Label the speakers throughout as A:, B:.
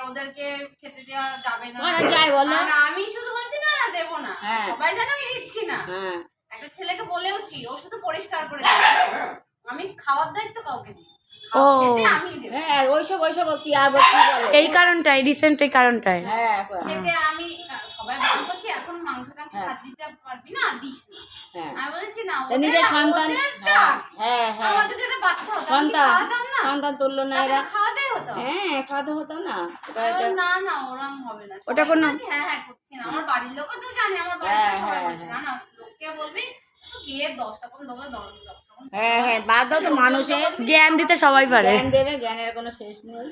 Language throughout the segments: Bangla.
A: ওদেরকে খেতে দেওয়া যাবে না,
B: যায় বলো।
A: আমি শুধু বলছি না দেবো না, সবাই জানে আমি দিচ্ছি না। একটা ছেলেকে বলেওছি, ও শুধু পরিষ্কার করে দিচ্ছে, আমি খাওয়ার দায়িত্ব কাউকে দিই।
B: হ্যাঁ ওইসব কি আর
C: এই কারণটাই রিসেন্ট এই কারণটাই
A: খেতে আমি সবাই বল করছি এখন মাংসটা ভাত দিতে পারবি না, দিস না। আমি বলেছি না,
B: নিজের সন্তান
A: আমাদের যেটা বাচ্চা হতো
B: সন্তান তুললো না এরা,
A: খাওয়াতেই হতো।
B: খাওয়াতে হতো না।
A: না না ওরকম হবে না,
C: ওটা কোনো
A: হ্যাঁ করছি না। আমার বাড়ির লোকও তো জানে, আমার বাড়ির সবাই বলছে না না লোককে বলবি তো কে 10টা কোন দোকান 10টা।
B: বাদ দাও তো, মানুষের
C: জ্ঞান দিতে সবাই পারে,
B: জ্ঞান দেবে, জ্ঞানের কোনো শেষ নেই।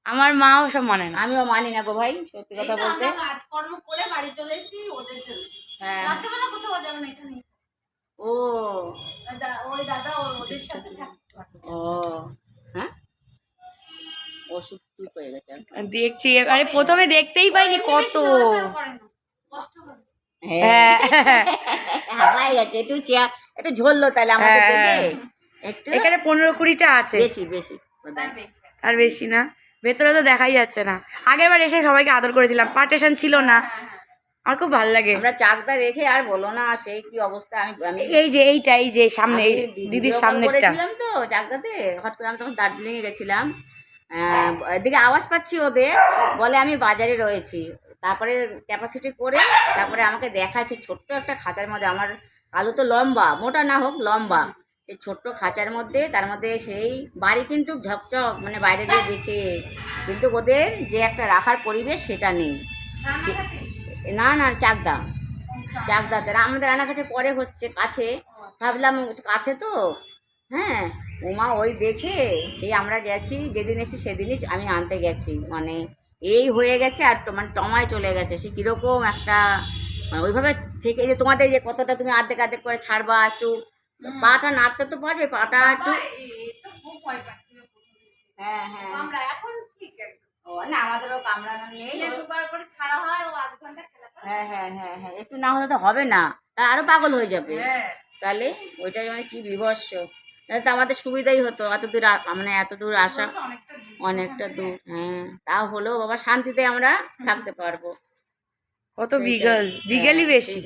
C: আমার মাও সব মানে না,
B: আমিও মানি না গো ভাই, সত্যি কথা বলতে।
A: কাজকর্ম করে বাড়ি চলে এসেছি ওদের জন্য, রাত্রেবেলা কোথাও যাবো না, এখানে।
B: ও
A: ওই দাদা ওদের সাথে থাকতো।
B: ও অসুখ ঠিক হয়ে গেছে
C: দেখছি। আরে প্রথমে দেখতেই পাইনি কত
A: কষ্ট হবে।
B: একটু ঝরলো তাহলে আমাদের থেকে একটু।
C: এখানে 15-20টা আছে,
B: বেশি
C: আর বেশি না, ভেতরে তো দেখাই যাচ্ছে না। আগের বার এসে সবাইকে আদর করেছিলাম, পার্টিশন ছিল না, আমার খুব ভালো লাগে।
B: আমরা চাকদা রেখে আর বলো না সেই কি অবস্থা। আমি
C: এই যে সামনে দিদির সামনেটা
B: করেছিলাম তো চাকদাতে, হঠাৎ করে আমি তখন দার্জিলিং এ গেছিলাম, এদিকে আওয়াজ পাচ্ছি ওদের, বলে আমি বাজারে রয়েছি। তারপরে ক্যাপাসিটি করে তারপরে আমাকে দেখাচ্ছে ছোট্ট একটা খাঁচার মধ্যে, আমার আলু তো লম্বা, মোটা না হোক লম্বা, সেই ছোট্ট খাঁচার মধ্যে, তার মধ্যে সেই বাড়ি কিন্তু ঝকঝক, মানে বাইরে দিয়ে দেখে, কিন্তু ওদের যে একটা রাখার পরিবেশ সেটা নেই। না চাকদাতে, আমাদের রানাঘাটে পরে হচ্ছে কাছে, ভাবলাম কাছে তো, ওমা ওই দেখে সেই আমরা গেছি, যেদিন এসেছি সেদিনই আমি আনতে গেছি, মানে এই হয়ে গেছে আর মানে টমায় চলে গেছে। সে কীরকম একটা মানে ওইভাবে থেকে, যে তোমাদের যে কতটা তুমি আর্ধেক করে ছাড়বা, একটু পাটা নাড়তে তো পারবে, পাটা একটু না, আমাদেরও কামড়ানো নেই,
A: দুবার করে ছাড়া হয়, ও আধ ঘন্টা খেলা
B: হ্যাঁ একটু না হলে তো হবে না, তা আরো পাগল হয়ে যাবে। তাহলে ওইটাই মানে কি বিভৎস, তাহলে তো আমাদের সুবিধাই হতো, এত দূর আসা, অনেকটা দূর। তাও হলেও বাবা শান্তিতে আমরা থাকতে পারবো।
C: কত বিগেলই বেশি।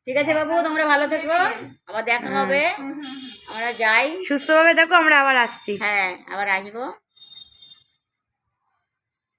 B: ঠিক আছে বাবু, তোমরা ভালো থেকো, আবার দেখা হবে, আমরা যাই,
C: সুস্থভাবে থাকো, আমরা আবার আসছি।
B: আবার আসবো।